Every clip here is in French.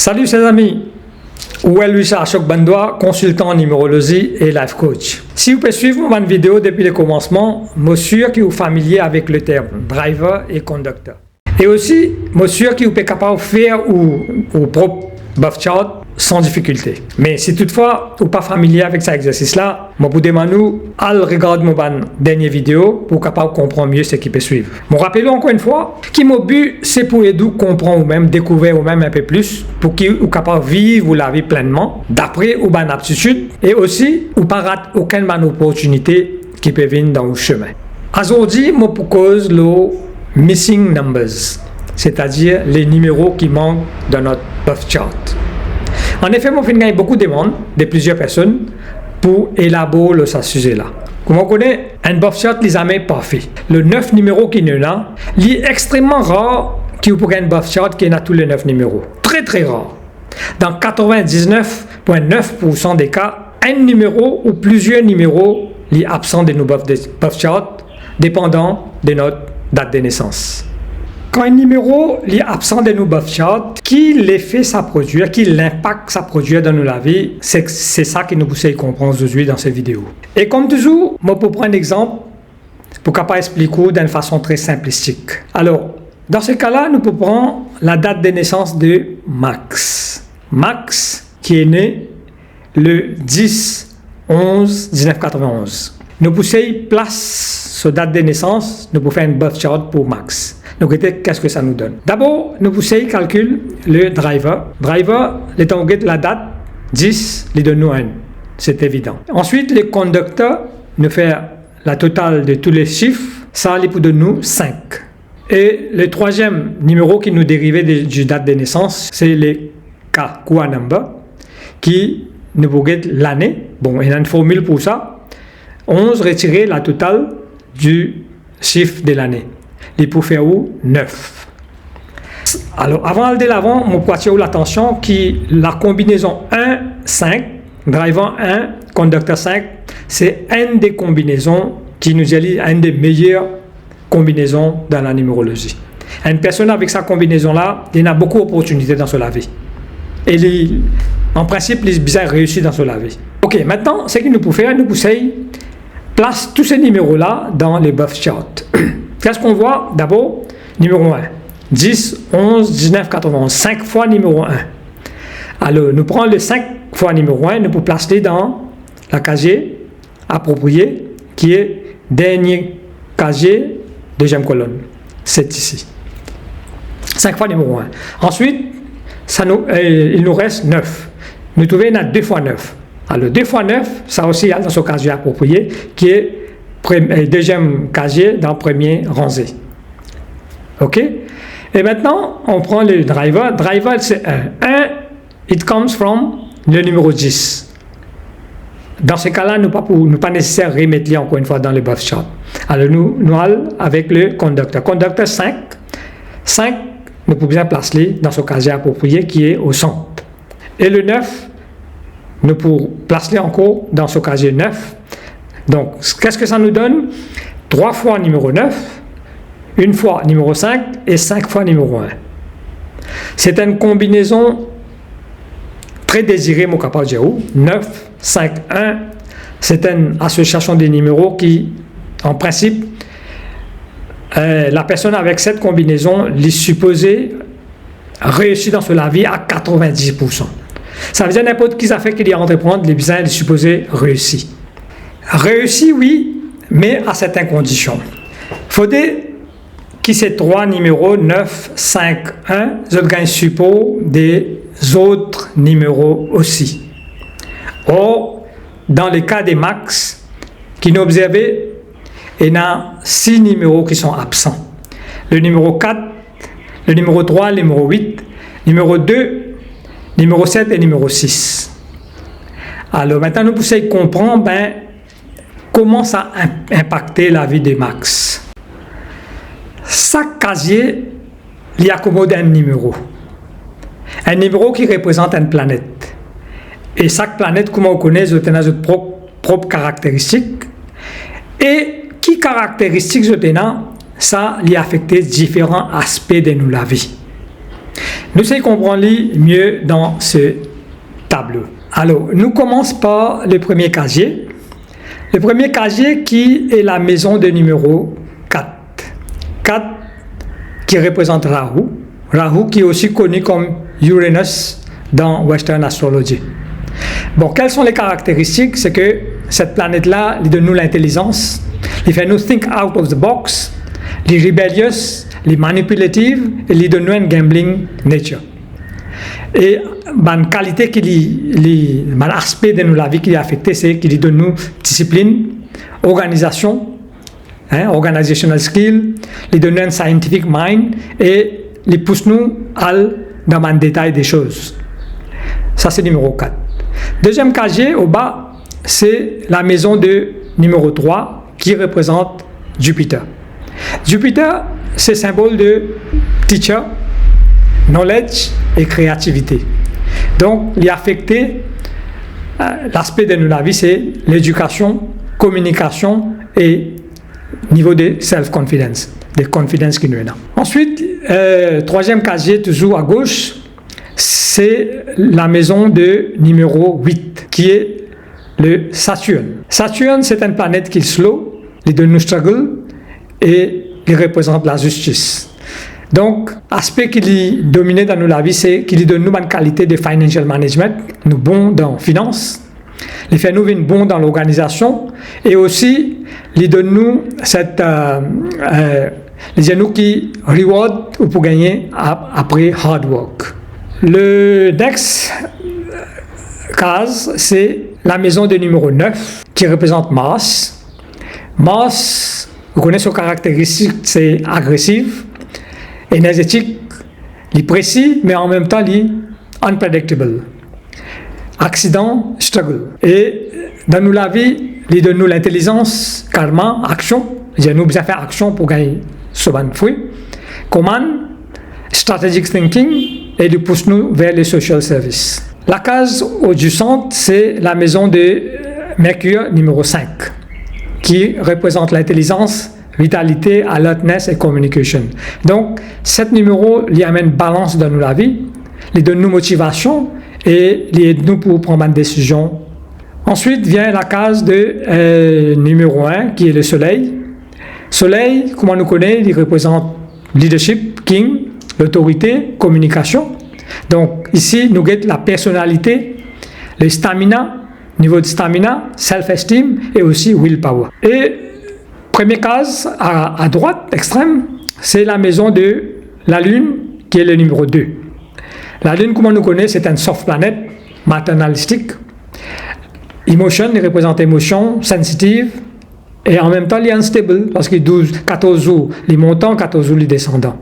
Salut ses amis, Louis Ashok Bandoa, consultant en numérologie et life coach. Si vous pouvez suivre mon vidéo depuis le commencement, je suis sûr que vous êtes familier avec le terme driver et conducteur. Et aussi, je suis sûr que vous êtes capable de faire vos propres buff chart sans difficulté. Mais si toutefois vous n'êtes pas familier avec cet exercice-là, je vous demande à regarder mon dernière vidéo pour capable comprendre mieux ce qui peut suivre. Je rappelle encore une fois que mon but c'est pour aider à comprendre ou même découvrir ou même un peu plus pour que vous capable de vivre la vie pleinement d'après ou bonne aptitude et aussi ou pas rater aucune bonne opportunité qui peut venir dans le chemin. Aujourd'hui, je propose le missing numbers, c'est-à-dire les numéros qui manquent dans notre buff chart. En effet, je fais beaucoup de demandes de plusieurs personnes pour élaborer ce sujet-là. Comme on connaît, un buff chart n'est jamais parfait. Le 9 numéros qui est là, il est extrêmement rare qu'il y ait un buff chart qui a tous les 9 numéros. Très très rare. Dans 99,9% des cas, un numéro ou plusieurs numéros sont absents de nos buff charts, dépendant de notre date de naissance. Quand un numéro est absent de nos buff charts, qui l'effet ça produit, qui l'impact ça produit dans la vie, c'est ça que nous poussons à comprendre aujourd'hui dans cette vidéo. Et comme toujours, moi pour prendre un exemple, pour capable expliquer d'une façon très simplistique. Alors, dans ce cas-là, nous pouvons prendre la date de naissance de Max. Max, qui est né le 10/11/1991. Nous poussons place sur date de naissance, nous pouvons faire une buff chart pour Max. Donc, qu'est-ce que ça nous donne? D'abord, nous poussons calculer le driver. Driver, le temps de la date, 10, les donne nous 1. C'est évident. Ensuite, le conducteur nous fait la totale de tous les chiffres. Ça, il donne nous 5. Et le troisième numéro qui nous dérive du date de naissance, c'est le KQA number, qui nous regarde l'année. Bon, il y a une formule pour ça. 11 retirer la totale du chiffre de l'année. Il peut faire où? 9. Alors, avant d'aller de l'avant, je peux attirer l'attention que la combinaison 1, 5, driver 1, conducteur 5, c'est une des combinaisons qui nous est une des meilleures combinaisons dans la numérologie. Une personne avec sa combinaison-là, il a beaucoup d'opportunités dans sa vie. Et en principe, il est bien réussi dans sa vie. Ok, maintenant, ce que nous pouvons faire, nous pouvons placer tous ces numéros-là dans les buff charts. Qu'est-ce qu'on voit? D'abord, numéro 1. 10, 11, 19, 91. 5 fois numéro 1. Alors, nous prenons les 5 fois numéro 1, nous pouvons placer dans la casier appropriée, qui est dernier casier, deuxième colonne. C'est ici. 5 fois numéro 1. Ensuite, il nous reste 9. Nous trouvons 2 fois 9. Alors, 2 fois 9, ça aussi dans ce casier approprié, qui est deuxième casier dans le premier rangé. OK? Et maintenant, on prend le driver. Driver, c'est 1. 1, it comes from le numéro 10. Dans ce cas-là, nous pas nécessaire de remettre encore une fois dans le buff chart. Alors, nous allons avec le conducteur. Conducteur 5. 5, nous pouvons bien placer dans ce casier approprié qui est au centre. Et le 9, nous pouvons placer encore dans ce casier 9. Donc, qu'est-ce que ça nous donne? 3 fois numéro 9, 1 fois numéro 5 et 5 fois numéro 1. C'est une combinaison très désirée, mon capable de dire 9, 5, 1. C'est une association des numéros qui, en principe, la personne avec cette combinaison est supposée réussir dans la vie à 90%. Ça veut dire n'importe qui ça fait qu'il y a entreprendre, les besoins est supposé réussir. Réussi, oui, mais à certaines conditions. Il faudrait que ces 3 numéros, 9, 5, 1, je gagne support des autres numéros aussi. Or, dans le cas des max, qui nous observés, il y a 6 numéros qui sont absents. Le numéro 4, le numéro 3, le numéro 8, numéro 2, numéro 7 et numéro 6. Alors maintenant, nous pouvons comprendre comment ça a impacté la vie de Max. Chaque casier il y accommode un numéro. Un numéro qui représente une planète. Et chaque planète, comme on connaît, a ses propres caractéristiques. Et qui caractéristiques ça a affecté différents aspects de la vie. Nous allons comprendre mieux dans ce tableau. Alors, nous commençons par le premier casier. Le premier casier qui est la maison de numéro 4. 4 qui représente Rahu. Rahu qui est aussi connu comme Uranus dans Western Astrology. Bon, quelles sont les caractéristiques? C'est que cette planète-là, elle donne nous l'intelligence, elle fait nous think out of the box, les rebellious, les manipulatives, et elle donne nous une gambling nature. Et une qualité un aspect de la vie qui est affecté, c'est qu'il donne nous discipline, organisation, organizational skill, il donne nous un scientific mind et il pousse nous à dans le détail des choses. Ça, c'est numéro 4. Deuxième casier, au bas, c'est la maison de numéro 3 qui représente Jupiter. Jupiter, c'est symbole de teacher, knowledge et créativité. Donc, il est affecté, l'aspect de la vie, c'est l'éducation, communication et niveau de self-confidence, de confidence qui nous est là. Ensuite, troisième casier, toujours à gauche, c'est la maison de numéro 8, qui est le Saturne. Saturne, c'est une planète qui est slow, il donne nous struggle et il représente la justice. Donc, l'aspect qui est dominé dans la vie, c'est qu'il donne nous une qualité de financial management, nous bons dans la finance, il fait nous bons dans l'organisation et aussi il donne nous cette les nous qui reward pour gagner après hard work. Le next case, c'est la maison de numéro 9 qui représente Mars. Mars, vous connaissez ses caractéristiques, c'est agressif, énergétique, il est précis, mais en même temps, il est unpredictable. Accident, struggle. Et dans la vie, il donne nous l'intelligence, karma, action. Il nous besoin faire action pour gagner ce bon fruit. Command, strategic thinking, et il pousse nous vers les social services. La case au-dessus centre, c'est la maison de Mercure numéro 5, qui représente l'intelligence, vitalité, alertness et communication. Donc, cet numéro, il amène balance dans la vie, il donne nous motivation et il aide nous pour prendre une décision. Ensuite vient la case de numéro 1, qui est le Soleil. Soleil, comme on nous connaît, il représente leadership, king, l'autorité, communication. Donc, ici, nous avons la personnalité, le stamina, niveau de stamina, self-esteem et aussi willpower. Et première case à droite, extrême, c'est la maison de la Lune, qui est le numéro 2. La Lune, comme on nous connaît, c'est une soft planète, maternalistique. Emotion, il représente émotion, sensitive, et en même temps, il est unstable, parce qu'il y a 14 jours les montants, 14 jours les descendants.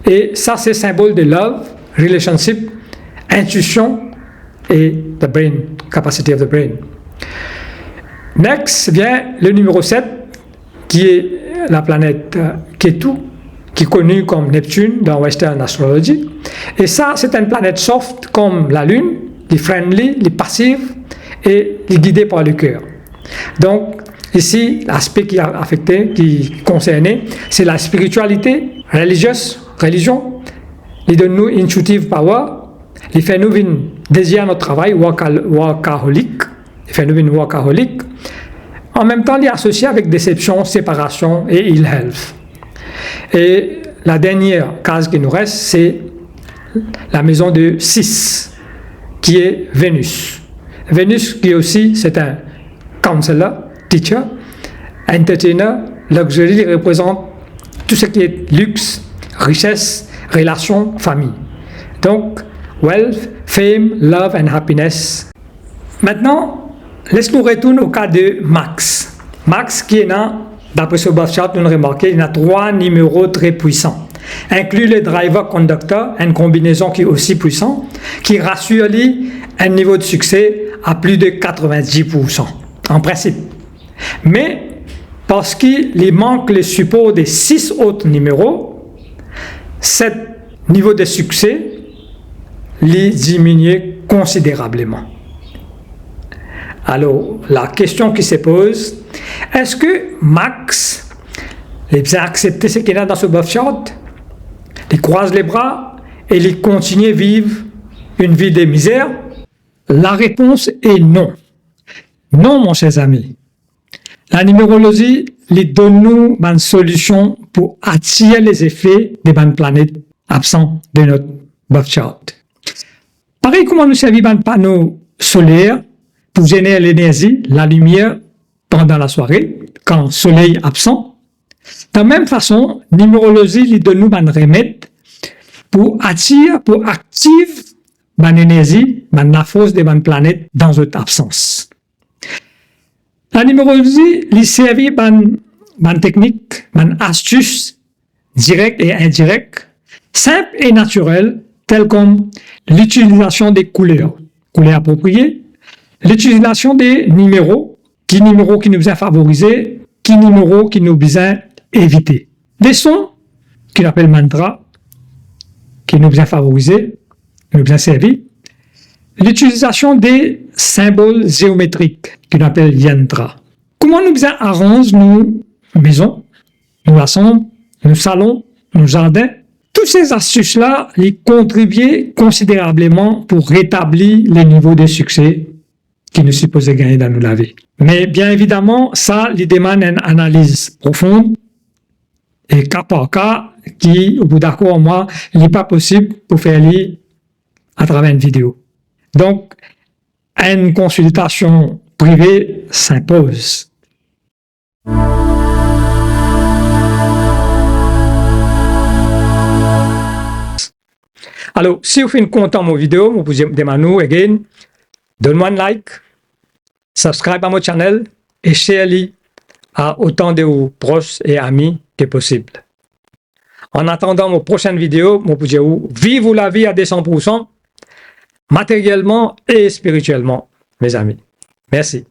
Et ça, c'est symbole de love, relationship, intuition et the brain, capacity of the brain. Next vient le numéro 7, qui est la planète Ketu, qui est connue comme Neptune dans Western Astrology. Et ça, c'est une planète soft comme la Lune, qui est friendly, qui est passive et qui est guidée par le cœur. Donc, ici, l'aspect qui est affecté, qui est concerné, c'est la spiritualité religieuse, religion, il donne nous intuitive power, il fait nous une désir notre travail, workaholic, il fait nous une workaholic. En même temps, il est associé avec déception, séparation et ill health. Et la dernière case qui nous reste, c'est la maison de 6, qui est Vénus. Vénus qui aussi, c'est un counselor, teacher, entertainer, luxury, il représente tout ce qui est luxe, richesse, relations, famille. Donc, wealth, fame, love and happiness. Maintenant, laisse-nous retourner au cas de Max. Max qui est là, d'après ce birth chart, nous remarquons, il a 3 numéros très puissants. Inclut le driver conducteur, une combinaison qui est aussi puissante, qui rassure un niveau de succès à plus de 90%, en principe. Mais, parce qu'il manque le support des 6 autres numéros, ce niveau de succès les diminue considérablement. Alors, la question qui se pose, est-ce que Max, il a accepté ce qu'il a dans ce birth chart, il croise les bras et ils continuent à vivre une vie de misère? La réponse est non. Non, mon cher ami. La numérologie lui donne nous une solution pour attirer les effets des planètes absents de notre birth chart. Pareil comment nous servir un panneau solaire pour générer l'énergie, la lumière pendant la soirée, quand le soleil est absent. De la même façon, la numérologie lui donne nous un remède pour attirer, pour activer l'énergie, la force des planètes dans notre absence. La numérologie lui sert une technique, une astuce directe et indirecte, simple et naturelle, telle comme l'utilisation des couleurs appropriées, l'utilisation des numéros qui nous a favorisés, qui numéros qui nous a évités. Des sons qu'on appelle mantra, qui nous a favorisés, nous a servi. L'utilisation des symboles géométriques qu'on appelle yantra. Comment nous arrange nos maisons, nos assemblées, nos salons, nos jardins? Toutes ces astuces-là, ils contribuent considérablement pour rétablir les niveaux de succès qui nous supposent gagner dans nos vie. Mais bien évidemment, ça, il demande une analyse profonde et cas par cas qui, au bout d'accord, moi, il n'est pas possible pour faire lire à travers une vidéo. Donc, une consultation privée s'impose. Alors, si vous êtes content de mon vidéo, vous pouvez demander again, donne-moi un like, subscribe à mon channel et share-le à autant de vos proches et amis que possible. En attendant mon prochaine vidéo, vous pouvez vivre la vie à 200%, matériellement et spirituellement, mes amis. Merci.